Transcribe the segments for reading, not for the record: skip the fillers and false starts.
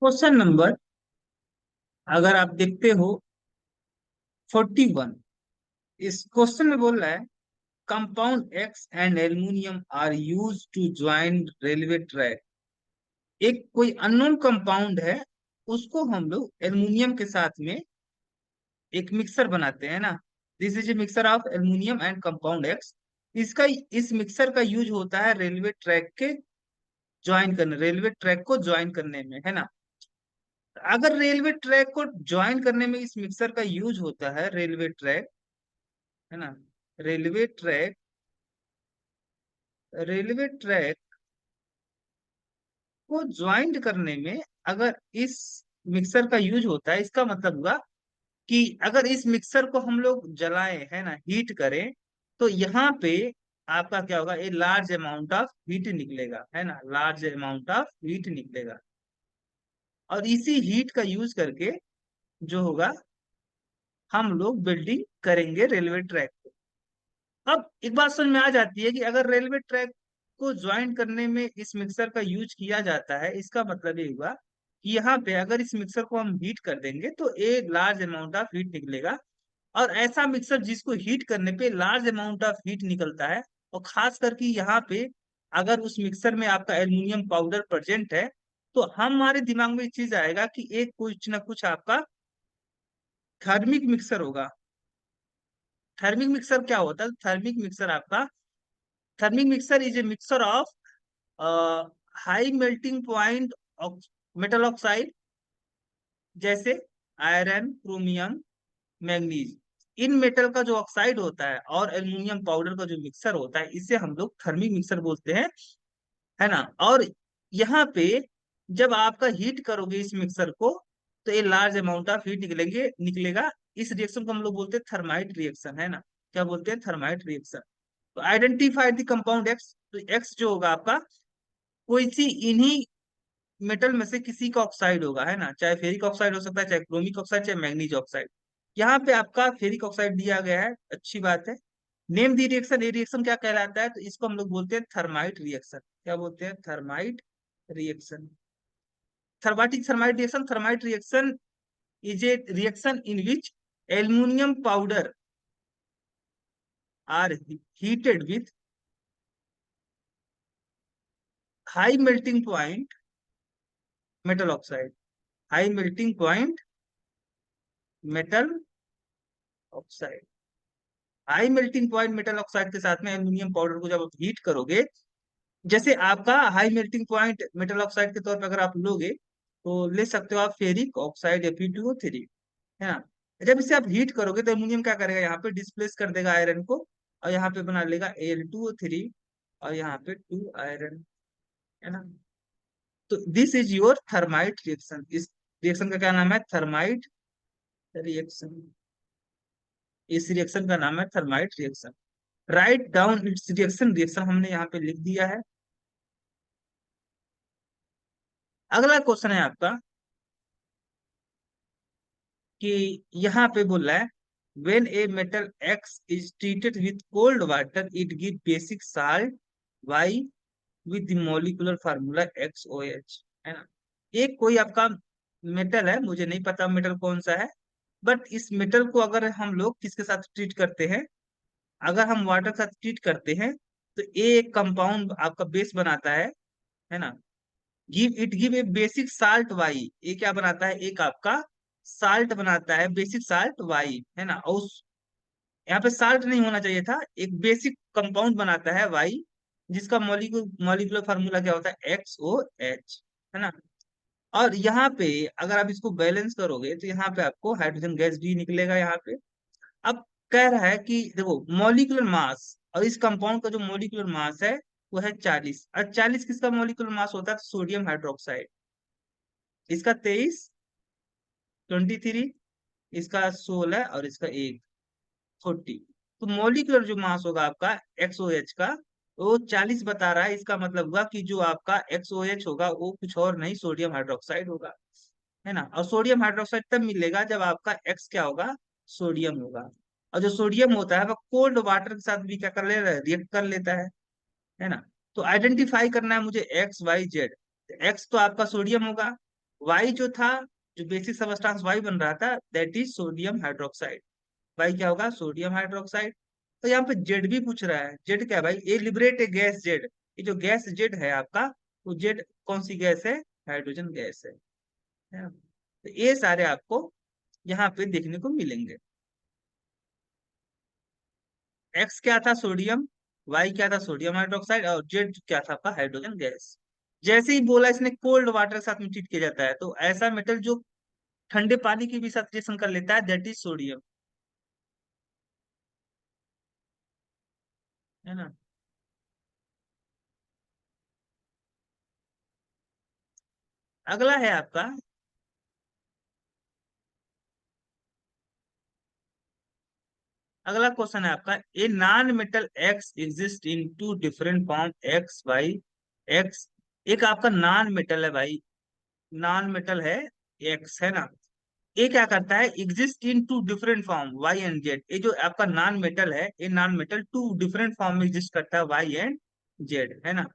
Question number, अगर आप देखते हो, 41। इस क्वेश्चन में बोल रहा है compound X and aluminium are use to join railway track. एक कोई अननोन कंपाउंड है, उसको हम लोग एल्यूमिनियम के साथ में एक मिक्सर बनाते हैं ना। This is a mixer of aluminium and compound x. इसका इस मिक्सर का यूज होता है रेलवे ट्रैक के ज्वाइन करने, रेलवे ट्रैक को ज्वाइन करने में, है ना। अगर रेलवे ट्रैक को ज्वाइन करने में इस मिक्सर का यूज होता है, रेलवे ट्रैक, है ना, रेलवे ट्रैक, रेलवे ट्रैक को ज्वाइंट करने में अगर इस मिक्सर का यूज होता है, इसका मतलब हुआ कि अगर इस मिक्सर को हम लोग जलाएं, है ना, हीट करें, तो यहाँ पे आपका क्या होगा, a large amount of heat निकलेगा, है ना, लार्ज अमाउंट ऑफ हीट निकलेगा। और इसी हीट का यूज करके जो होगा, हम लोग बिल्डिंग करेंगे रेलवे ट्रैक को। अब एक बात समझ में आ जाती है कि अगर रेलवे ट्रैक को ज्वाइन करने में इस मिक्सर का यूज किया जाता है, इसका मतलब ये हुआ कि यहाँ पे अगर इस मिक्सर को हम हीट कर देंगे तो a large amount of heat निकलेगा। और ऐसा मिक्सर जिसको हीट करने पे लार्ज अमाउंट ऑफ हीट निकलता है, और खास करके यहाँ पे अगर उस मिक्सर में आपका एल्यूमिनियम पाउडर प्रेजेंट है, तो हमारे दिमाग में ये चीज आएगा कि एक कुछ ना कुछ आपका थर्मिक मिक्सर होगा। थर्मिक मिक्सर क्या होता है? थर्मिक मिक्सर आपका, thermic mixer is a mixer of high melting point metal oxide, जैसे आयरन, क्रोमियम, मैग्नीज। इन मेटल का जो ऑक्साइड होता है और एल्युमिनियम पाउडर का जो मिक्सर होता है, इसे हम लोग थर्मिक मिक्सर बोलते हैं, है ना। और यहाँ पे जब आपका हीट करोगे इस मिक्सर को, तो ये लार्ज अमाउंट ऑफ हीट निकलेगा। इस रिएक्शन को हम लोग बोलते हैं थर्माइट रिएक्शन, है ना। क्या बोलते हैं? Thermite reaction. तो आइडेंटिफाई द कंपाउंड एक्स। तो एक्स जो होगा आपका, कोई सी इन्हीं मेटल में से किसी का ऑक्साइड होगा, है ना। चाहे फेरिक ऑक्साइड हो सकता है, चाहे क्रोमिक ऑक्साइड, चाहे मैग्नीज ऑक्साइड। यहाँ पे आपका फेरिक ऑक्साइड दिया गया है, अच्छी बात है। नेम दी रिएक्शन, ये रिएक्शन क्या कहलाता है? तो इसको हम लोग बोलते हैं थर्माइट रिएक्शन। क्या बोलते हैं? Thermite reaction. Thermatic thermite reaction, thermite reaction is a reaction in which aluminium powder are heated with high melting point metal oxide, high melting point metal oxide। High melting point metal oxide के साथ में aluminium powder को जब आप heat करोगे, जैसे आपका high melting point metal oxide के तौर पर अगर आप लोगे, तो ले सकते हो आप फेरिक ऑक्साइड Fe2O3, है ना। जब इसे आप हीट करोगे तो एल्यूमिनियम क्या करेगा, यहाँ पे डिस्प्लेस कर देगा आयरन को, और यहाँ पे बना लेगा Al2O3, और यहाँ पे 2 आयरन, है ना। तो this is your thermite reaction. इस रिएक्शन का क्या नाम है? Thermite reaction. इस रिएक्शन का नाम है thermite reaction. Write down it's reaction. Reaction हमने यहाँ पे लिख दिया है। अगला क्वेश्चन है आपका कि यहाँ पे बोल रहा है when a metal X is treated with cold water it give basic salt Y with the molecular formula XOH, है ना। एक कोई आपका मेटल है, मुझे नहीं पता मेटल कौन सा है, बट इस मेटल को अगर हम लोग किसके साथ ट्रीट करते हैं, अगर हम वाटर के साथ ट्रीट करते हैं, तो ये एक कंपाउंड आपका बेस बनाता है ना। Give a basic salt Y, ये क्या बनाता है? एक आपका साल्ट बनाता है, बेसिक साल्ट वाई, है ना। और उस यहाँ पे साल्ट नहीं होना चाहिए था, एक बेसिक कंपाउंड बनाता है वाई, जिसका मॉलिक्यूलर फार्मूला क्या होता है? XOH, है ना। और यहाँ पे अगर आप इसको बैलेंस करोगे, तो यहाँ पे आपको हाइड्रोजन गैस भी निकलेगा यहाँ पे। अब कह रहा है कि देखो मॉलिक्यूलर मास, और इस कंपाउंड का जो मॉलिक्यूलर मास है वो है 40। और 40 किसका मॉलिक्यूलर मास होता है? तो सोडियम हाइड्रोक्साइड। इसका 23, 23, इसका 16, और इसका 1, 40। तो मॉलिक्यूलर जो मास होगा आपका XOH का, वो 40 बता रहा है। इसका मतलब हुआ कि जो आपका XOH होगा वो कुछ और नहीं, सोडियम हाइड्रोक्साइड होगा, है ना। और सोडियम हाइड्रोक्साइड तब मिलेगा जब आपका X क्या होगा? सोडियम होगा। और जो सोडियम होता है वह कोल्ड वाटर के साथ भी क्या कर ले रहा है? रिएक्ट कर लेता है ना। तो आइडेंटिफाई करना है मुझे X Y Z। एक्स तो आपका सोडियम होगा, वाई जो था, जो बेसिक सबस्टांस वाई बन रहा था, that is sodium hydroxide. Y क्या होगा? Sodium hydroxide. तो यहाँ पे जेड भी पूछ रहा है। जेड क्या है भाई? ये लिबरेट ए गैस जेड। ये जो गैस जेड है आपका, वो जेड कौन सी गैस है? हाइड्रोजन गैस है ना? तो ये सारे आपको यहाँ पे देखने को मिलेंगे। एक्स क्या था? सोडियम। वाई क्या था? Sodium hydroxide. और जेड क्या था आपका? Hydrogen gas. जैसे ही बोला इसने कोल्ड वाटर के साथ में ट्रीट किया जाता है, तो ऐसा मेटल जो ठंडे पानी के भी साथ रिएक्शन कर लेता है, दैट इज सोडियम। है ना? अगला है आपका, अगला क्वेश्चन है आपका, a non metal X exist in two different form, X Y X. एक आपका नॉन मेटल है भाई, नॉन मेटल है, एक्स है ना? ये क्या करता है? Exist in two different form, Y and Z. ये जो आपका नॉन मेटल है, ये non metal two different form में एग्जिस्ट करता है, वाई एंड जेड, है ना?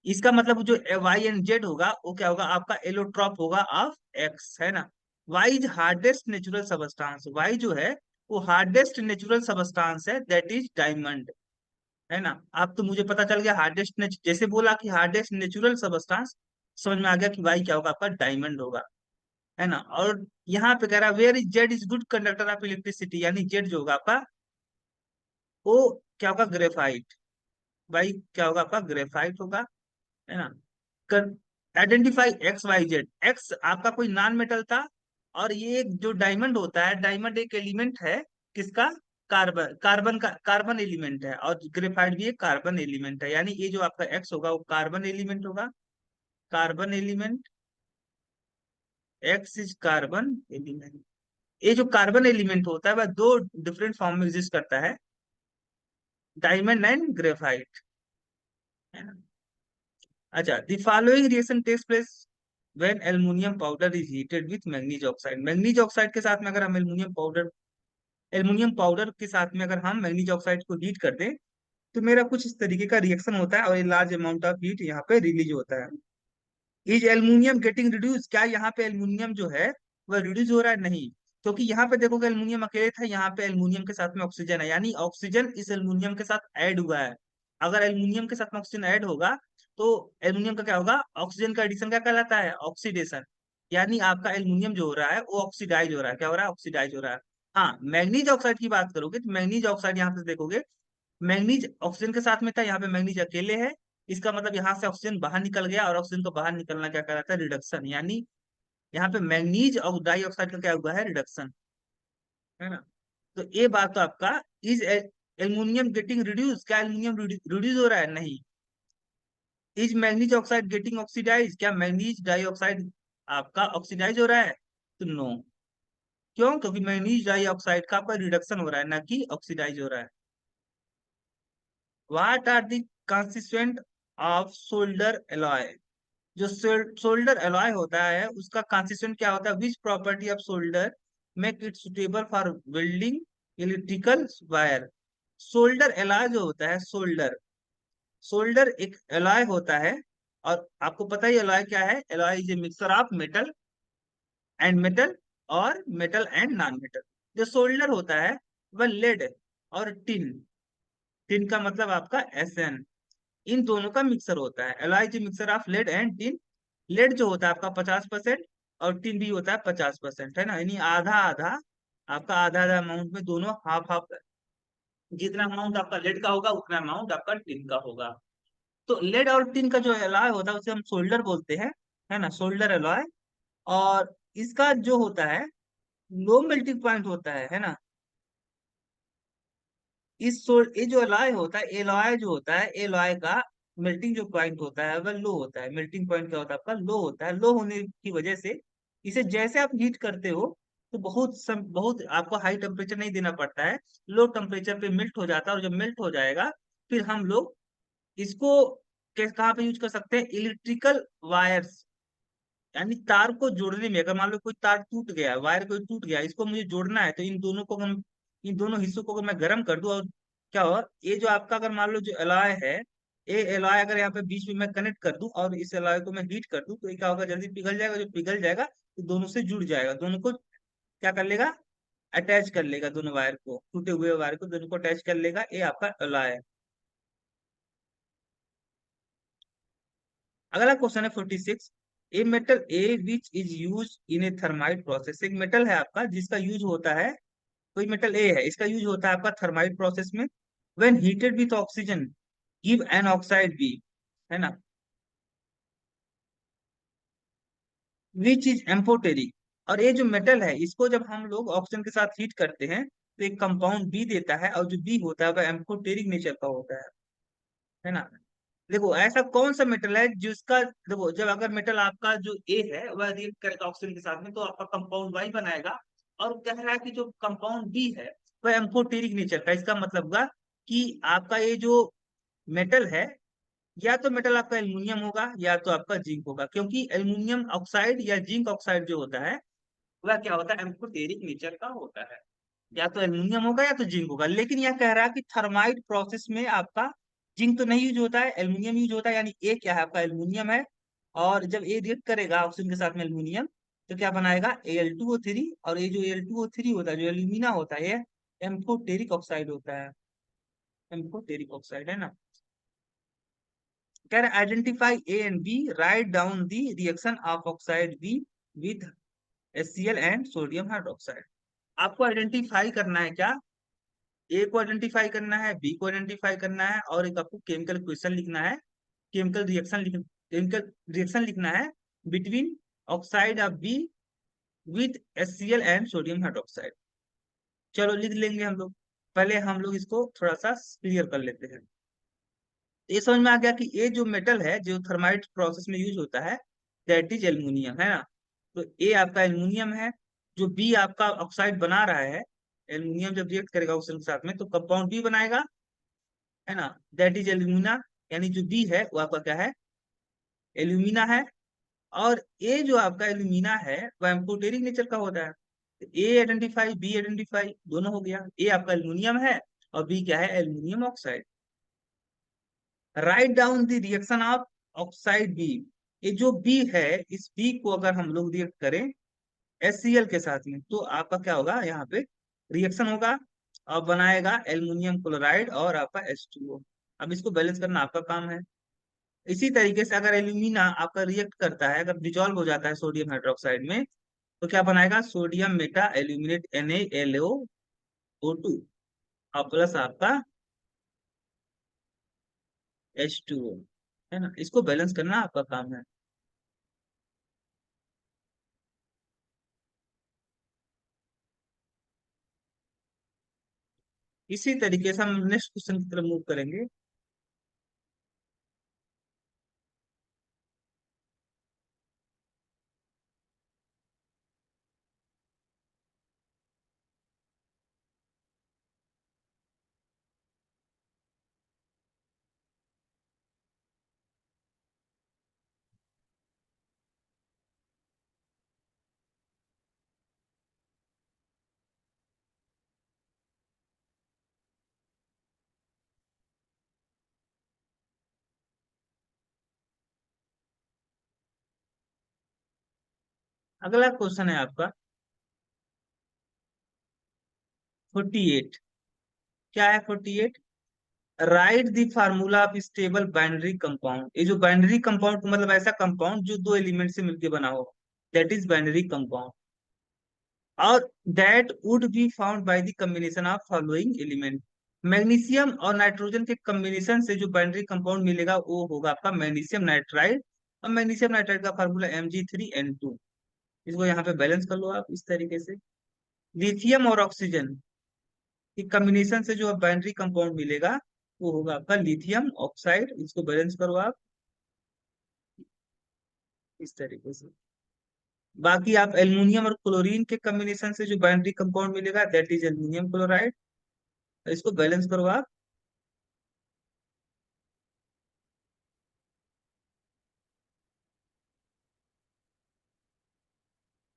इसका मतलब जो वाई एंड जेड होगा, वो क्या होगा? आपका एलोट्रॉप होगा ऑफ एक्स, है ना? Y is hardest natural substance. Y जो है, वो हार्डेस्ट नेचुरल सबस्टांस है, दैट इज डायमंड। है ना? अब तो मुझे पता चल गया हार्डेस्ट जैसे बोला कि हार्डेस्ट नेचुरल सबस्टांस, समझ में आ गया कि वाई क्या होगा? आपका डायमंड होगा। है ना? और यहाँ पे कह रहा है where is Z is good conductor of electricity, यानी जेड जो होगा आपका, वो क्या होगा? ग्रेफाइट। भाई क्या होगा? आपका ग्रेफाइट होगा। है ना? Identify X Y Z. X आपका कोई नॉन मेटल था, और ये एक जो डायमंड होता है, डायमंड एक एलिमेंट है किसका? कार्बन। कार्बन एलिमेंट है, और ग्रेफाइट भी एक कार्बन एलिमेंट है, यानी ये जो आपका एक्स होगा, वो कार्बन एलिमेंट होगा। Carbon element, x is carbon element. ये जो कार्बन एलिमेंट होता है, वह दो डिफरेंट फॉर्म में एग्जिस्ट करता है, डायमंड एंड ग्रेफाइट। है ना? अच्छा, the following reaction takes place when aluminium powder is heated with manganese oxide. Manganese oxide के साथ में अगर हम एल्युमिनियम पाउडर के साथ में अगर हम मैग्नीज ऑक्साइड को हीट कर दें, तो मेरा कुछ इस तरीके का रिएक्शन होता है, और ये लार्ज अमाउंट ऑफ हीट यहाँ पे रिलीज होता है। Is aluminium getting reduce? क्या यहाँ पे एल्युमिनियम जो है, वह रिड्यूस हो रहा है? नहीं। क्योंकि यहाँ पे देखोगे एल्युमिनियम अकेले था, यहाँ पे एल्युमिनियम के साथ में ऑक्सीजन है, यानी ऑक्सीजन इस एल्युमिनियम के साथ ऐड हुआ है। अगर एल्युमिनियम के साथ में ऑक्सीजन ऐड होगा, तो एल्युमिनियम का क्या होगा? ऑक्सीजन का एडिशन क्या कहलाता है? ऑक्सीडेशन। यानी आपका एल्युमिनियम जो हो रहा है, वो ऑक्सीडाइज हो रहा है। क्या हो रहा है? ऑक्सीडाइज हो रहा है। हाँ, मैग्नीज ऑक्साइड की बात करोगे, तो मैग्नीज ऑक्साइड यहाँ पे देखोगे, मैग्नीज ऑक्सीजन के साथ में था, यहाँ पे मैग्नीज अकेले है। इसका मतलब यहाँ से ऑक्सीजन बाहर निकल गया, और ऑक्सीजन को बाहर निकलना क्या कहलाता है? रिडक्शन। यानी यहाँ पे मैग्नीज और डाइऑक्साइड का क्या हुआ है? रिडक्शन। है ना? तो ये बात तो आपका, इज एल्युमिनियम गेटिंग रिड्यूस? क्या एल्युमिनियम रिड्यूस हो रहा है? नहीं। Is manganese oxide getting oxidise? क्या मैग्नीज डाइऑक्साइड आपका ऑक्सीडाइज हो रहा है? तो नो। क्यों? क्योंकि मैग्नीज डाइऑक्साइड का आपका रिडक्शन हो रहा है, ना कि ऑक्सीडाइज हो रहा है। What are the constituent of solder alloy? जो सोल्डर एलॉय होता है, उसका कंस्टिट्यूएंट क्या होता है? Which property of solder make it suitable for welding electrical wire? Solder alloy जो होता है, सोल्डर, सोल्डर एक एलॉय होता है। और आपको पता ही एलॉय क्या है? Alloy is a mixture of metal and metal, और मेटल एंड नॉन मेटल। जो सोल्डर होता है, वह लेड और टिन, टिन का मतलब आपका एसएन, इन दोनों का मिक्सर होता है। Alloy is mixer of lead and tin. Lead जो होता है आपका 50%, और टिन भी होता है 50%, है ना? यानी आधा आधा, आपका आधा आधा अमाउंट में दोनों हाफ हाफ। जितना अमाउंट आपका लेड का होगा, उतना अमाउंट आपका टिन का होगा। तो लेड और टिन का जो एलॉय होता है, उसे हम सोल्डर बोलते हैं। है ना? Solder alloy. और इसका जो होता है, लो मेल्टिंग पॉइंट होता है ना? ये जो एलॉय होता है, एलॉय जो होता है, एलॉय का मेल्टिंग जो पॉइंट होता है, वह लो होता है। मेल्टिंग पॉइंट क्या होता है आपका? लो होता है। लो होने की वजह से इसे जैसे आप हीट करते हो, तो बहुत आपको हाई टेम्परेचर नहीं देना पड़ता है। लो टेम्परेचर पे मेल्ट हो जाता है, और जब मेल्ट हो जाएगा, फिर हम लोग इसको कहाँ पे यूज कर सकते हैं? इलेक्ट्रिकल वायर्स, यानी तार को जोड़ने में। अगर मान लो कोई तार टूट गया, वायर कोई टूट गया, इसको मुझे जोड़ना है, तो इन दोनों को हम, इन दोनों हिस्सों को अगर मैं गर्म कर दूं, और क्या होगा? ये जो आपका, अगर मान लो जो एलॉय है, ए एलॉय अगर यहाँ पे बीच में मैं कनेक्ट कर दूं और इस एलॉय को मैं हीट कर दूं तो ये क्या होगा, जल्दी पिघल जाएगा। जो पिघल जाएगा तो दोनों से जुड़ जाएगा, दोनों को क्या कर लेगा, अटैच कर लेगा। दोनों वायर को, टूटे हुए वायर को दोनों को अटैच कर लेगा। ये आपका एलॉय है। अगला क्वेश्चन है 46। A metal A which is use in A thermite process. एक मेटल है आपका जिसका यूज होता है, कोई मेटल ए है, इसका यूज होता है आपका थर्माइट प्रोसेस में। When heated with oxygen give an oxide B, है ना, विच इज एम्फोटेरिक। और ये जो मेटल है इसको जब हम लोग ऑक्सीजन के साथ हीट करते हैं तो एक कंपाउंड बी देता है, और जो बी होता है वह एम्फोटेरिक नेचर का होता है ना। देखो ऐसा कौन सा मेटल है जिसका, देखो जब अगर मेटल आपका जो ए है वह रिएक्ट करेगा ऑक्सीजन के साथ में तो आपका कंपाउंड वाई बनाएगा। और कह रहा है कि जो कंपाउंड बी है वह एम्फोटेरिक नेचर का। इसका मतलब हुआ कि आपका ये जो मेटल है, या तो मेटल आपका एल्युमिनियम होगा या तो आपका जिंक होगा, क्योंकि एल्युमिनियम ऑक्साइड या जिंक ऑक्साइड जो होता है वह क्या होता है, एम्फोटेरिक नेचर का होता है। या तो एल्युमिनियम होगा या तो जिंक होगा। लेकिन यह कह रहा है कि थर्माइट प्रोसेस में आपका जिंक तो नहीं यूज होता है, एल्युमिनियम यूज होता है। यानी ए क्या है आपका, एल्युमिनियम है। और जब ए रिएक्ट करेगा ऑक्सीजन के साथ में एल्युमिनियम तो क्या बनाएगा, Al2O3। और ये जो Al2O3 होता है, जो एल्यूमिना होता है, ये एम्फोटेरिक ऑक्साइड होता है। एम्फोटेरिक ऑक्साइड है ना। कह रहे identify A and B, write down the reaction of oxide B with HCl and sodium hydroxide. आपको आइडेंटिफाई करना है क्या, ए को आइडेंटिफाई करना है, बी को आइडेंटिफाई करना है, और एक आपको केमिकल क्वेश्चन लिखना है, केमिकल रिएक्शन लिखना है between oxide of B with HCl and sodium hydroxide. चलो लिख लेंगे हम लोग। पहले हम लोग इसको थोड़ा सा क्लियर कर लेते हैं। ये समझ में आ गया कि ये जो मेटल है जो थर्माइट प्रोसेस में यूज होता है, दैट इज एल्यूमिनियम, है ना। तो ए आपका एल्यूमिनियम है। जो बी आपका ऑक्साइड बना रहा है, एल्यूमिनियम जब रिएक्ट करेगा ऑक्सीजन के साथ में तो कंपाउंड बी बनाएगा, है ना, दैट इज एल्यूमिना। यानी जो बी है वो आपका क्या है, एल्यूमिना है। और ए जो आपका एल्यूमिना है वह एम्फोटेरिक नेचर का होता है। ए आइडेंटिफाई बी आइडेंटिफाई दोनों हो गया। ए आपका एल्यूमिनियम है और बी क्या है, aluminium oxide. Write down the reaction of oxide B. ये जो बी है, इस बी को अगर हम लोग रिएक्ट करें HCl के साथ में तो आपका क्या होगा, यहाँ पे रिएक्शन होगा और बनाएगा एल्युमिनियम क्लोराइड और आपका H2O। अब इसको बैलेंस करना आपका काम है। इसी तरीके से अगर एल्यूमिना आपका रिएक्ट करता है, अगर डिजोल्व हो जाता है सोडियम हाइड्रोक्साइड में तो क्या बनाएगा, सोडियम मेटा एल्यूमिनेट NaLO2 और प्लस आपका H2O, है ना। इसको बैलेंस करना आपका काम है। इसी तरीके से हम नेक्स्ट क्वेश्चन की तरफ मूव करेंगे। अगला क्वेश्चन है आपका 48। क्या है 48, right the formula of stable binary compound. ये जो बाइनरी कंपाउंड मतलब ऐसा कंपाउंड जो दो एलिमेंट से मिलकर बना हो, दैट इज बाइनरी कंपाउंड। और that would be found by the combination of following element. Magnesium और नाइट्रोजन के कॉम्बिनेशन से जो बाइनरी कंपाउंड मिलेगा वो होगा आपका मैग्नीशियम नाइट्राइड। और मैग्नीशियम नाइट्राइड का फार्मूला Mg3N2। इसको यहाँ पे बैलेंस कर लो आप इस तरीके से। लिथियम और ऑक्सीजन की कॉम्बिनेशन से जो बाइनरी कंपाउंड मिलेगा वो होगा आपका लिथियम ऑक्साइड। इसको बैलेंस करो आप इस तरीके से। बाकी आप एल्युमिनियम और क्लोरीन के कॉम्बिनेशन से जो बाइनरी कंपाउंड मिलेगा दैट इज एल्युमिनियम क्लोराइड। इसको बैलेंस करो आप,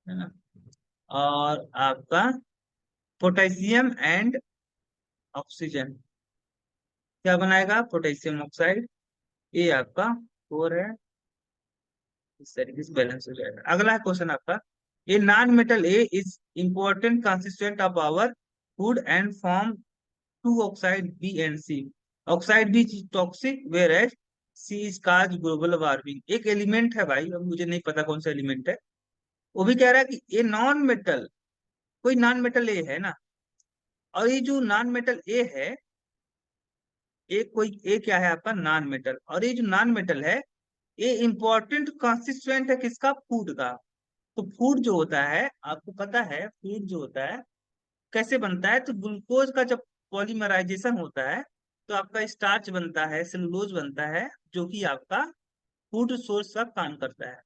है ना। और आपका पोटेशियम एंड ऑक्सीजन क्या बनाएगा, पोटेशियम ऑक्साइड। ए आपका 4 है, इस तरीके से बैलेंस हो जाएगा। अगला क्वेश्चन आपका, a non metal A is important consistent of our food and form two oxide B and C. Oxide B toxic whereas C is cause global warming. एक एलिमेंट है भाई, अब मुझे नहीं पता कौन सा एलिमेंट है। वो भी कह रहा है कि ये नॉन मेटल, कोई नॉन मेटल ए है ना, और ये जो नॉन मेटल ए है, एक कोई ए क्या है आपका नॉन मेटल, और ये जो नॉन मेटल है ये इंपॉर्टेंट कंस्टिट्यूएंट है किसका, फूड का। तो फूड जो होता है आपको पता है, फूड जो होता है कैसे बनता है, तो ग्लूकोज का जब पॉलीमराइजेशन होता है तो आपका स्टार्च बनता है, सेलुलोज बनता है, जो कि आपका फूड सोर्स का काम करता है।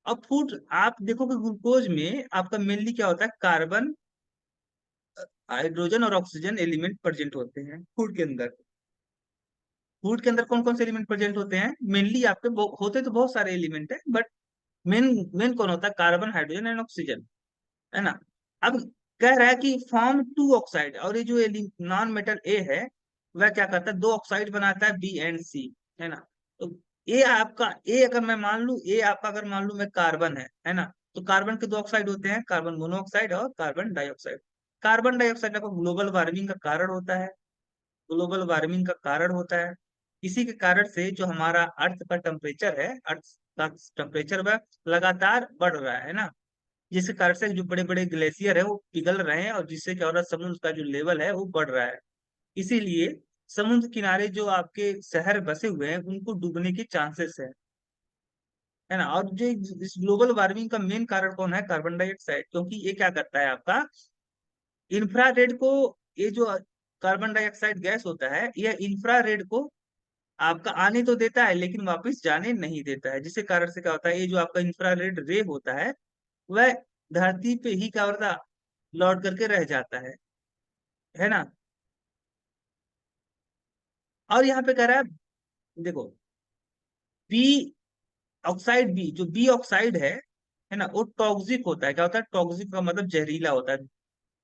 अब फूड आप देखोगे ग्लूकोज में आपका मेनली क्या होता है, कार्बन, हाइड्रोजन और ऑक्सीजन एलिमेंट प्रेजेंट होते हैं फूड के अंदर। फूड के अंदर कौन कौन से एलिमेंट प्रेजेंट होते हैं, मेनली आपके होते तो बहुत सारे एलिमेंट है, बट मेन मेन कौन होता है, कार्बन, हाइड्रोजन एंड ऑक्सीजन, है ना। अब कह रहा है कि फॉर्म टू ऑक्साइड, और ये जो नॉन मेटल ए है वह क्या करता है, दो ऑक्साइड बनाता है बी एंड सी, है ना। तो ए आपका, ए अगर मैं मान लू, ए आपका अगर मान लू मैं कार्बन है ना, तो कार्बन के दो ऑक्साइड होते हैं, कार्बन मोनोऑक्साइड और कार्बन डाइऑक्साइड। कार्बन डाइऑक्साइड आपको ग्लोबल वार्मिंग का कारण होता है, ग्लोबल वार्मिंग का कारण होता है। इसी के कारण से जो हमारा अर्थ का टेम्परेचर है, अर्थ का टेम्परेचर वह लगातार बढ़ रहा है ना, जिसके कारण से जो बड़े बड़े ग्लेशियर है वो पिघल रहे हैं, और जिससे क्या हो रहा है, समुद्र का जो लेवल है वो बढ़ रहा है। इसीलिए समुद्र किनारे जो आपके शहर बसे हुए हैं उनको डूबने के चांसेस है ना। और जो इस ग्लोबल वार्मिंग का मेन कारण कौन है, कार्बन डाइऑक्साइड, क्योंकि ये क्या करता है आपका इंफ्रारेड को, ये जो कार्बन डाइऑक्साइड गैस होता है यह इंफ्रारेड को आपका आने तो देता है लेकिन वापस जाने नहीं देता है, जिसके कारण से क्या होता है, ये जो आपका इंफ्रारेड रे होता है वह धरती पे ही क्या होता है, लौट करके रह जाता है ना। और यहाँ पे कह रहा है, देखो बी ऑक्साइड, बी जो बी ऑक्साइड है ना, वो टॉक्सिक होता है। क्या होता है, टॉक्सिक का मतलब जहरीला होता है।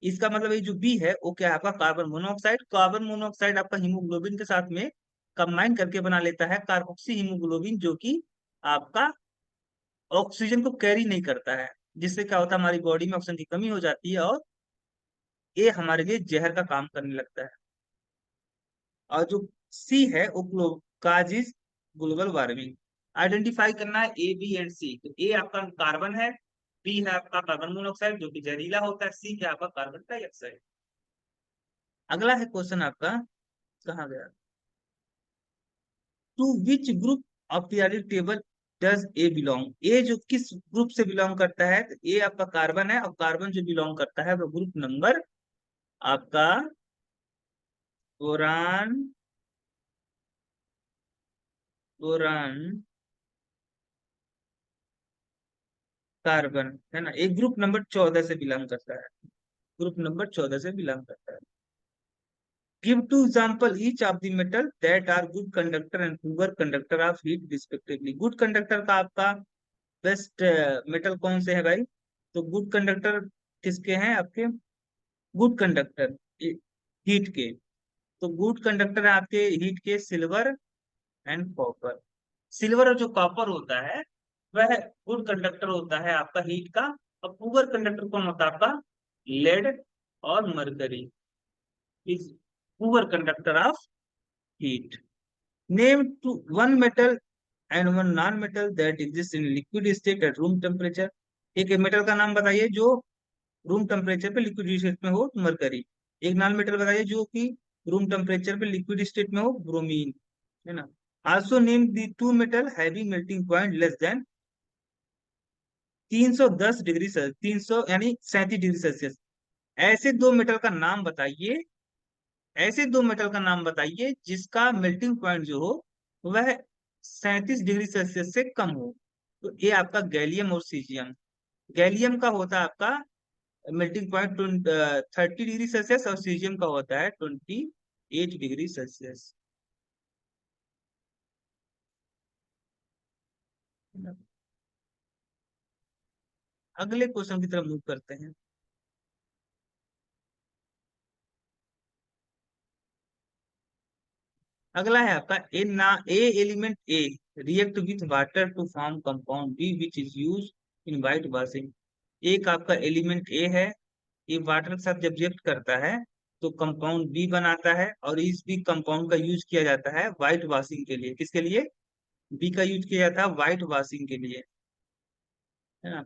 इसका मतलब ये जो बी है वो क्या है आपका कार्बन मोनोऑक्साइड, कार्बन मोनोऑक्साइड आपका हीमोग्लोबिन के साथ में कंबाइन करके बना लेता है कार्बोक्सी हीमोग्लोबिन, जो कि आपका ऑक्सीजन को कैरी नहीं करता है, जिससे क्या होता है हमारी बॉडी में ऑक्सीजन की कमी हो जाती है और ये हमारे लिए जहर का काम करने लगता है। और जो सी है वो काजिज ग्लोबल वार्मिंग। आइडेंटिफाई करना है ए बी एंड सी। तो ए आपका कार्बन है, बी है आपका कार्बन मोनोऑक्साइड जो कि जहरीला होता है, सी है आपका कार्बन डाइऑक्साइड। अगला है क्वेश्चन आपका, कहाँ गया, to which group of periodic table does A belong. A जो किस ग्रुप से बिलोंग करता है, तो ए आपका कार्बन है, और कार्बन जो बिलोंग करता है वो ग्रुप नंबर आपका बोरान, बोरान कार्बन, है ना, एक ग्रुप नंबर 14 से बिलोंग करता है, ग्रुप नंबर 14 से बिलोंग करता है। Give two example each of the metal that are good conductor and poor conductor of heat respectively. Good conductor का आपका बेस्ट मेटल कौन से है भाई, तो गुड कंडक्टर किसके हैं आपके, गुड कंडक्टर हीट के, तो गुड कंडक्टर है आपके हीट के सिल्वर एंड कॉपर। सिल्वर और जो कॉपर होता है वह गुड कंडक्टर होता है आपका हीट का, और पुअर कंडक्टर कौन होता है आपका, लेड और mercury is poor conductor of heat. Name two one metal and one non metal that exist in liquid state at room temperature. एक मेटल का नाम बताइए जो रूम टेम्परेचर पे लिक्विड स्टेट में हो, मरकरी। एक नॉन मेटल बताइए जो कि रूम टेम्परेचर पे लिक्विड स्टेट में हो, ब्रोमीन, है ना। Also name the two metal having melting point less than 310 degree Celsius, 300 यानी 37 डिग्री सेल्सियस। ऐसे दो मेटल का नाम बताइए, ऐसे दो मेटल का नाम बताइए जिसका मेल्टिंग पॉइंट जो हो वह 37 डिग्री सेल्सियस से कम हो। तो ये आपका गैलियम और सीजियम। गैलियम का होता है आपका मेल्टिंग पॉइंट 30 डिग्री सेल्सियस, और सीजियम का होता है 28 डिग्री सेल्सियस। अगले क्वेश्चन की तरफ मूव करते हैं। अगला है आपका ए ना A element A react with water to form compound B which is use in white washing. एक आपका एलिमेंट ए है, ये वाटर के साथ जब रिएक्ट करता है तो कंपाउंड बी बनाता है, और इस बी कंपाउंड का यूज किया जाता है व्हाइट वॉशिंग के लिए। किसके लिए? बी का यूज किया जाता है व्हाइट वॉशिंग के लिए, है ना।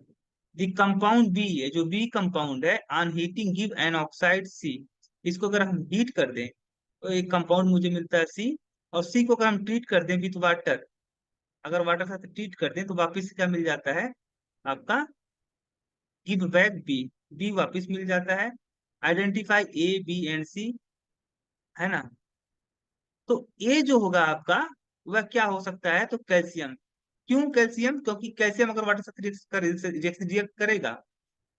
दी कंपाउंड बी है, जो बी कंपाउंड है, on heating give an oxide C. इसको अगर हम हीट कर दें तो एक कंपाउंड मुझे मिलता है सी, और सी को अगर हम ट्रीट कर दें विथ वाटर, अगर वाटर के साथ ट्रीट कर दें तो वापिस क्या मिल जाता है आपका? गिव बैक बी, बी वापिस मिल जाता है। आइडेंटिफाई ए बी एंड सी, है ना। तो ए जो होगा आपका, वह क्या हो सकता है? तो कैल्शियम। क्यों कैल्शियम? क्योंकि कैल्शियम अगर वाटर से रिएक्ट करेगा,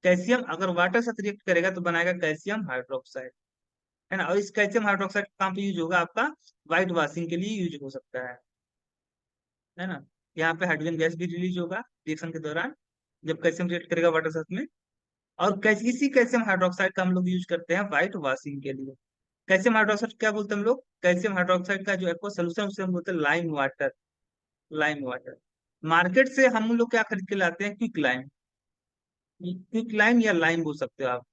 कैल्शियम अगर वाटर से रिएक्ट करेगा तो बनाएगा कैल्शियम हाइड्रोक्साइड, है ना। और इस कैल्शियम हाइड्रोक्साइड काम पे यूज होगा आपका? व्हाइट वॉशिंग के लिए यूज हो सकता है ना। यहाँ पे हाइड्रोजन गैस भी रिलीज होगा रिएक्शन के दौरान, जब कैल्शियम रिएक्ट करेगा वाटर साथ में। और इसी कैल्शियम हाइड्रोक्साइड का हम लोग यूज करते हैं व्हाइट वॉशिंग के लिए। कैल्शियम हाइड्रोक्साइड क्या बोलते हैं हम लोग? कैल्शियम हाइड्रोक्साइड का जो एक्वा सोल्यूशन उसे हम बोलते हैं lime water. Lime water. Market से हम लोग क्या खरीद के लाते हैं? Quick lime. क्विक लाइम या लाइम बोल सकते हो आप।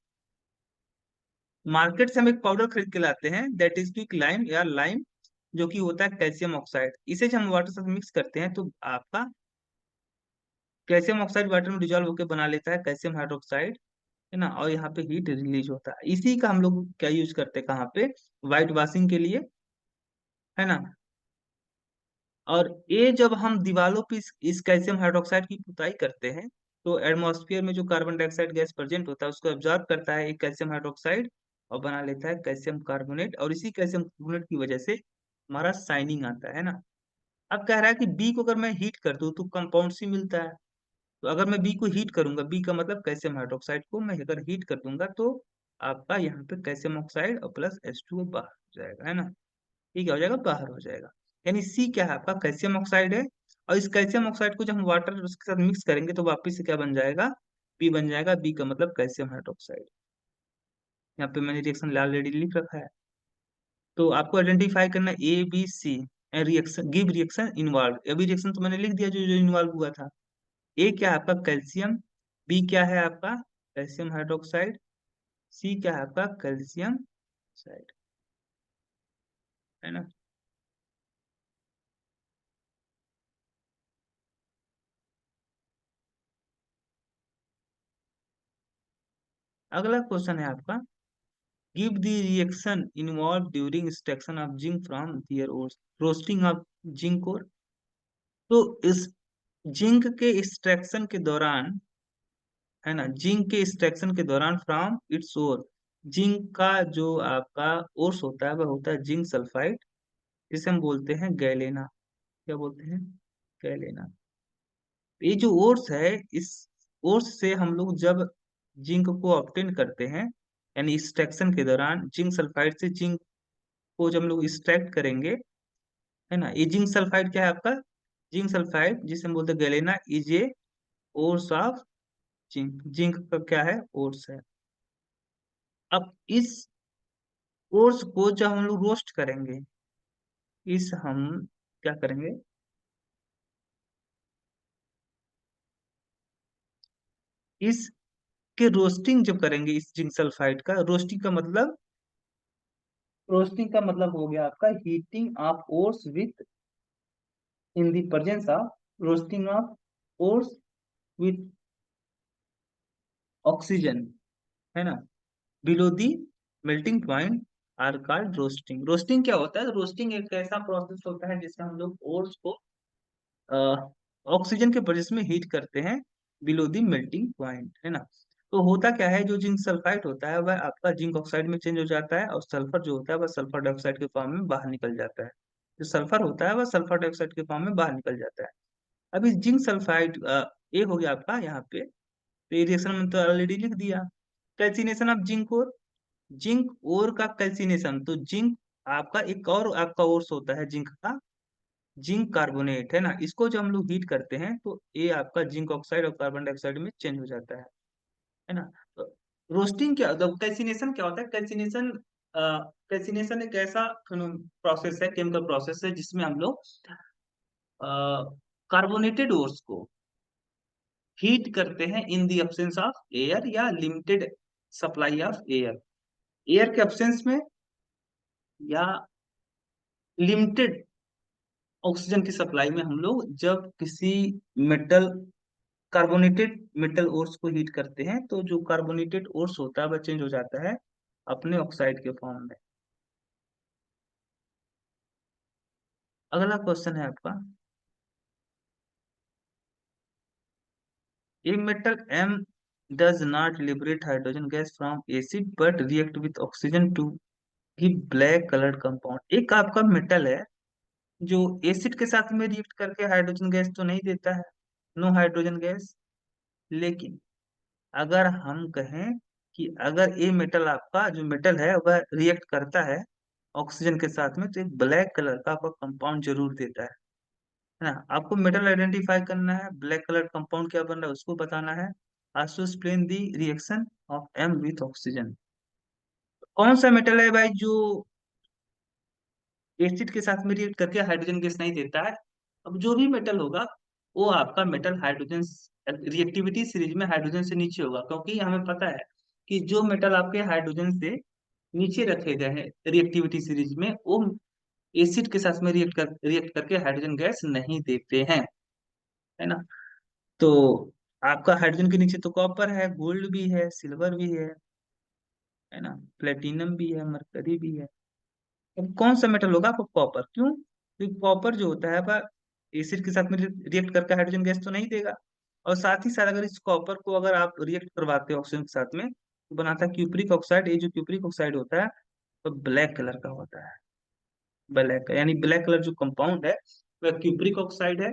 मार्केट से हम एक पाउडर खरीद के लाते हैं, दैट इज क्विक लाइम या लाइम, जो कि होता है कैल्शियम ऑक्साइड। इसे जब हम वाटर से मिक्स करते हैं तो आपका कैल्शियम ऑक्साइड वाटर में डिजोल्व होकर बना लेता है कैल्शियम हाइड्रोक्साइड, है ना। और यहाँ पे हीट रिलीज होता है, इसी का हम लोग क्या यूज करते हैं कहाँ पे? व्हाइट वॉशिंग के लिए, है ना। और ये जब हम दीवारों पे इस कैल्शियम हाइड्रोक्साइड की पुताई करते हैं तो एटमॉस्फेयर में जो कार्बन डाइऑक्साइड गैस प्रेजेंट होता है उसको एब्जॉर्ब करता है एक कैल्शियम हाइड्रोक्साइड, और बना लेता है कैल्शियम कार्बोनेट, और इसी कैल्शियम कार्बोनेट की वजह से हमारा शाइनिंग आता है ना। अब कह रहा है कि बी को अगर मैं हीट कर दूं तो कंपाउंड सी मिलता है। तो अगर मैं बी को हीट करूंगा, बी का मतलब कैल्शियम हाइड्रोक्साइड को मैं अगर हीट कर दूंगा तो आपका यहाँ पे कैल्शियम ऑक्साइड और प्लस H2O बाहर हो जाएगा, है ना। ये क्या हो जाएगा? बाहर हो जाएगा। यानी सी क्या है आपका? कैल्शियम ऑक्साइड है। और इस कैल्शियम ऑक्साइड को जब हम वाटर उसके साथ मिक्स करेंगे तो वापिस से क्या बन जाएगा? बी बन जाएगा। बी का मतलब कैल्शियम हाइड्रोक्साइड। यहाँ पे मैंने रिएक्शन ऑलरेडी लिख रखा है। तो आपको आइडेंटिफाई करना A B C reaction, give reaction involve. अभी रिएक्शन तो मैंने लिख दिया जो जो इन्वॉल्व हुआ था। ए क्या है आपका? कैल्शियम। बी क्या है आपका? Calcium hydroxide. सी क्या है आपका? कैल्शियम साइड, है ना। अगला क्वेश्चन है आपका, give the reaction involve during extraction of zinc from their ores. Roasting of zinc ore. तो इस जिंक के एक्सट्रैक्शन के दौरान, है ना, जिंक के एक्सट्रैक्शन के दौरान फ्रॉम इट्स ओर, जिंक का जो आपका ओर्स होता है वह होता है जिंक सल्फाइड, जिसे हम बोलते हैं गैलेना। क्या बोलते हैं? गैलेना। ये जो ओर्स है, इस ओर्स से हम लोग जब जिंक को ऑब्टेन करते हैं, यानी एक्सट्रैक्शन के दौरान जिंक सल्फाइड से जिंक को जब हम लोग एक्सट्रैक्ट करेंगे, है ना। ये जिंक सल्फाइड क्या है आपका? जिंक सल्फाइड जिसे हम बोलते हैं galena is a ores of zinc. Zinc का क्या है? ओर्स है। अब इस ओर्स को जब हम लोग रोस्ट करेंगे, इस हम क्या करेंगे? इसके रोस्टिंग जब करेंगे, इस जिंक सल्फाइड का रोस्टिंग का मतलब, रोस्टिंग का मतलब हो गया आपका heating of ores with in the presence of, roasting of ores with oxygen, है ना, below the melting point are called roasting. Roasting क्या होता है? रोस्टिंग एक ऐसा प्रोसेस होता है जिसमें हम लोग ओर्स को ऑक्सीजन के प्रेजेंस में हीट करते हैं बिलो दी मेल्टिंग पॉइंट, है ना। तो होता क्या है, जो जिंक सल्फाइड होता है वह आपका जिंक ऑक्साइड में चेंज हो जाता है, और सल्फर जो होता है वह सल्फर डाइऑक्साइड के फॉर्म में बाहर निकल जाता है। जो सल्फर होता है वह सल्फर डाइऑक्साइड के फॉर्म में बाहर निकल जाता है। अभी जिंक सल्फाइड ए हो गया आपका यहाँ पे। तो ये रिएक्शन में तो ऑलरेडी लिख दिया, कैल्सिनेशन ऑफ जिंक और, जिंक और का कैल्सिनेशन। तो जिंक आपका एक और आपका ओर्स होता है जिंक का, जिंक कार्बोनेट, है ना। इसको जब हम लोग हीट करते हैं तो ये आपका जिंक ऑक्साइड और कार्बन डाइऑक्साइड में चेंज हो जाता है ना। तो रोस्टिंग क्या, कैल्सिनेशन क्या होता है? कैल्सिनेशन कैसिनेशन एक ऐसा प्रोसेस है, केमिकल प्रोसेस है, जिसमें हम लोग कार्बोनेटेड ओर्स को हीट करते हैं in the absence of air या limited supply of air. Air के एब्सेंस में या लिमिटेड ऑक्सीजन की सप्लाई में हम लोग जब किसी मेटल कार्बोनेटेड मेटल ओर्स को हीट करते हैं, तो जो कार्बोनेटेड ओर्स होता है वह चेंज हो जाता है अपने ऑक्साइड के फॉर्म में। अगला क्वेश्चन है आपका, a metal M does not liberate hydrogen gas from acid but react with oxygen to give black colored compound। एक आपका मेटल है जो एसिड के साथ में रिएक्ट करके हाइड्रोजन गैस तो नहीं देता है, नो हाइड्रोजन गैस। लेकिन अगर हम कहें कि अगर ये मेटल, आपका जो मेटल है वह रिएक्ट करता है ऑक्सीजन के साथ में, तो एक ब्लैक कलर का आपका कंपाउंड जरूर देता है ना। आपको मेटल आइडेंटिफाई करना है, ब्लैक कलर कंपाउंड क्या बन रहा है उसको बताना है। Also explain the reaction of M with oxygen. कौन सा मेटल है भाई जो एसिड के साथ में रिएक्ट करके हाइड्रोजन गैस नहीं देता है? अब जो भी मेटल होगा वो आपका मेटल हाइड्रोजन रिएक्टिविटी सीरीज में हाइड्रोजन से नीचे होगा, क्योंकि हमें पता है कि जो मेटल आपके हाइड्रोजन से नीचे रखे गए हैं रिएक्टिविटी सीरीज में, वो एसिड के साथ में रिएक्ट करके हाइड्रोजन गैस नहीं देते हैं, है ना। तो आपका हाइड्रोजन के नीचे तो कॉपर है, गोल्ड भी है, सिल्वर भी है ना, प्लेटिनम भी है, मरकरी भी है। अब कौन सा मेटल होगा आपको? कॉपर। क्यों? क्योंकि कॉपर जो होता है वह एसिड के साथ में रिएक्ट करके हाइड्रोजन गैस तो नहीं देगा। और साथ ही साथ अगर इस कॉपर को अगर आप रिएक्ट करवाते हो ऑक्सीजन के साथ में, तो बनाता है क्यूप्रिक ऑक्साइड। ये जो क्यूप्रिक ऑक्साइड होता है तो ब्लैक कलर का होता है। ब्लैक यानी ब्लैक कलर जो कंपाउंड है वह क्यूप्रिक ऑक्साइड है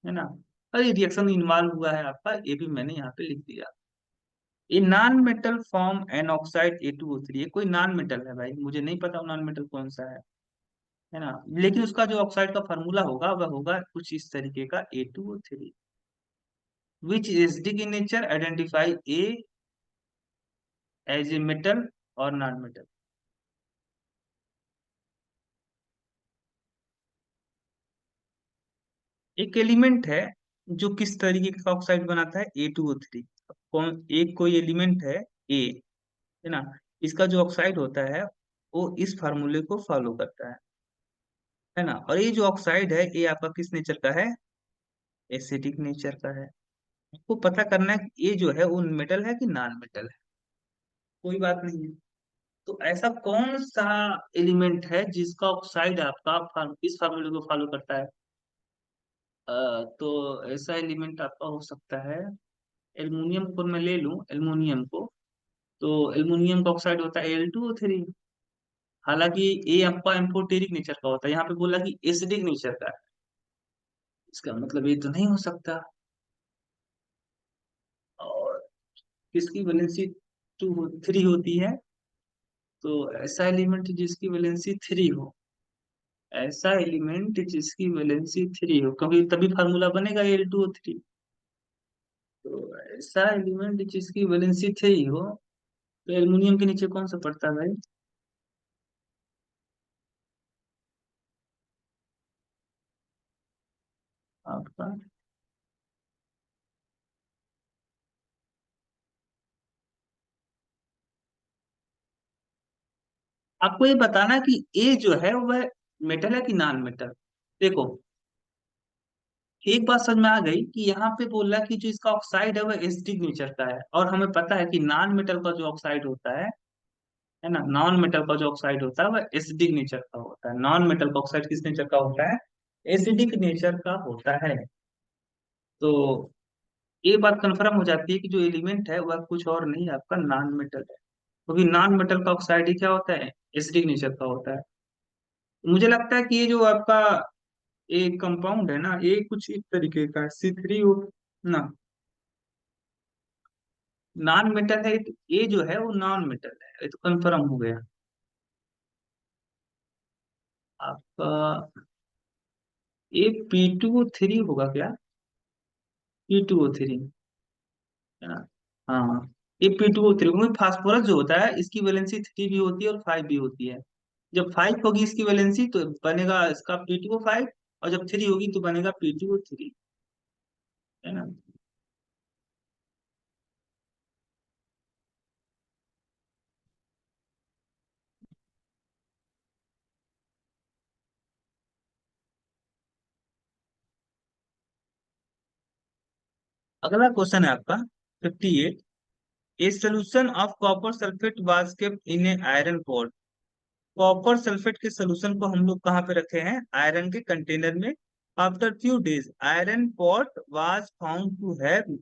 ना। और ये रिएक्शन इन्वॉल्व हुआ है आपका, ये भी मैंने यहाँ पे लिख दिया। ये non metal form an oxide A2O3। ये कोई नॉन मेटल है भाई, मुझे नहीं पता नॉन मेटल कौन सा है ना। लेकिन उसका जो ऑक्साइड का फार्मूला होगा वह होगा कुछ इस तरीके का, A2O3, which acidic in nature, identify A as a metal और नॉन मेटल। एक एलिमेंट है जो किस तरीके का ऑक्साइड बनाता है, A2O3। कौन एक कोई एलिमेंट है ए, है ना, इसका जो ऑक्साइड होता है वो इस फार्मूले को फॉलो करता है ना। और ये जो ऑक्साइड है ये आपका किस नेचर का है? एसिडिक नेचर का है। आपको पता करना है कि ये जो है वो मेटल है कि नॉन मेटल है, कोई बात नहीं है। तो ऐसा कौन सा एलिमेंट है जिसका ऑक्साइड आपका इस फार्मूले को फॉलो करता है? तो ऐसा एलिमेंट आपका हो सकता है, एल्युमिनियम को मैं ले लूं, एल्युमिनियम को। तो एल्युमिनियम का ऑक्साइड होता है Al2O3। हालांकि ये आपका एम्फोटेरिक नेचर का होता है, यहाँ पे बोला कि एसिडिक नेचर का है। इसका मतलब ये तो नहीं हो सकता। और किसकी वैलेंसी 3 होती है? तो ऐसा एलिमेंट जिसकी वैलेंसी 3 हो, ऐसा एलिमेंट जिसकी वैलेंसी 3 हो, क्योंकि तभी फार्मूला बनेगा Al2O3। तो ऐसा एलिमेंट जिसकी वैलेंसी 3 हो, तो एल्युमिनियम के नीचे कौन सा पड़ता है भाई? आपका आपको ये बताना कि ए जो है वह मेटल है कि नॉन मेटल। देखो, एक बात समझ में आ गई कि यहाँ पे बोल रहा है कि जो इसका ऑक्साइड है वह एसिडिक नेचर का है, और हमें पता है कि नॉन मेटल का जो ऑक्साइड होता है ना, नॉन मेटल का जो ऑक्साइड होता है वह एसिडिक नेचर का होता है। नॉन मेटल का ऑक्साइड किस नेचर का होता है? एसिडिक नेचर का होता है। तो ये बात कंफर्म हो जाती है कि जो एलिमेंट है वह कुछ और नहीं, आपका नॉन मेटल है, क्योंकि नॉन मेटल का ऑक्साइड ही क्या होता है? एसिडिक नेचर का होता है। मुझे लगता है कि ये जो आपका एक कंपाउंड है ना, ये कुछ इस तरीके का C3 हो ना, नॉन मेटल है तो ये जो है वो नॉन मेटल है, ये तो कंफर्म हो गया आपका। ये P2O3 होगा क्या? P2O3, है ना। हाँ, ये P2O3, क्योंकि फास्फोरस जो होता है इसकी वैलेंसी 3 भी होती है और 5 भी होती है। जब 5 होगी इसकी वैलेंसी तो बनेगा इसका P2O5, और जब 3 होगी तो बनेगा P2O3, है ना। अगला क्वेश्चन है आपका 58। A solution of copper sulphate was kept in A iron pot. Copper sulphate के सोल्यूशन को हम लोग कहाँ पे रखे हैं, आयरन के कंटेनर में। After few days iron pot was found to have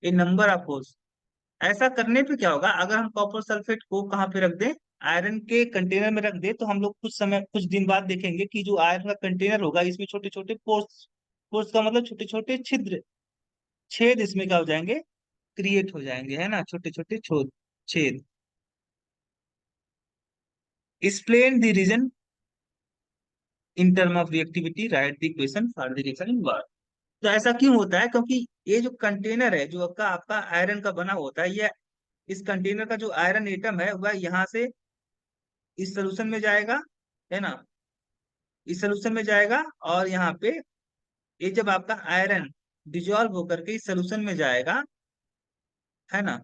a number of holes. ऐसा करने पे क्या होगा, अगर हम कॉपर सल्फेट को कहाँ पे रख दें, आयरन के कंटेनर में रख दे, तो हम लोग कुछ समय कुछ दिन बाद देखेंगे कि जो आयरन का कंटेनर होगा इसमें छोटे छोटे पोर्स, पोर्स का मतलब छोटे छोटे छिद्र, छेद इसमें क्या हो जाएंगे, क्रिएट हो जाएंगे, है ना, छोटे छोटे छेद। Explain the reason in term of reactivity, write the equation for the reaction in water. तो ऐसा क्यों होता है, क्योंकि ये जो कंटेनर है जो आपका आपका आयरन का बना होता है, ये इस कंटेनर का जो आयरन एटम है वह यहाँ से इस सोल्यूशन में जाएगा, है ना, इस सोल्यूशन में जाएगा, और यहाँ पे ये जब आपका आयरन डिजोल्व होकर के इस सोल्यूशन में जाएगा, है ना,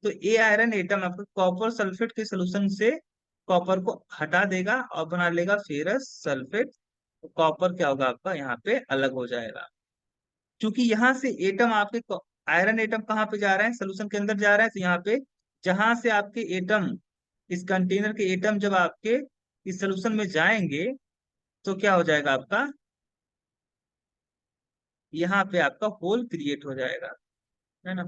तो ये आयरन एटम आपका कॉपर सल्फेट के सोल्यूशन से कॉपर को हटा देगा और बना लेगा फेरस सल्फेट। तो कॉपर क्या होगा आपका यहाँ पे अलग हो जाएगा, क्योंकि यहाँ से एटम आपके आयरन एटम कहाँ पे जा रहे हैं, सोल्यूशन के अंदर जा रहा है, तो यहाँ पे जहां से आपके एटम, इस कंटेनर के एटम जब आपके इस सोल्यूशन में जाएंगे, तो क्या हो जाएगा आपका, यहाँ पे आपका होल क्रिएट हो जाएगा, है ना।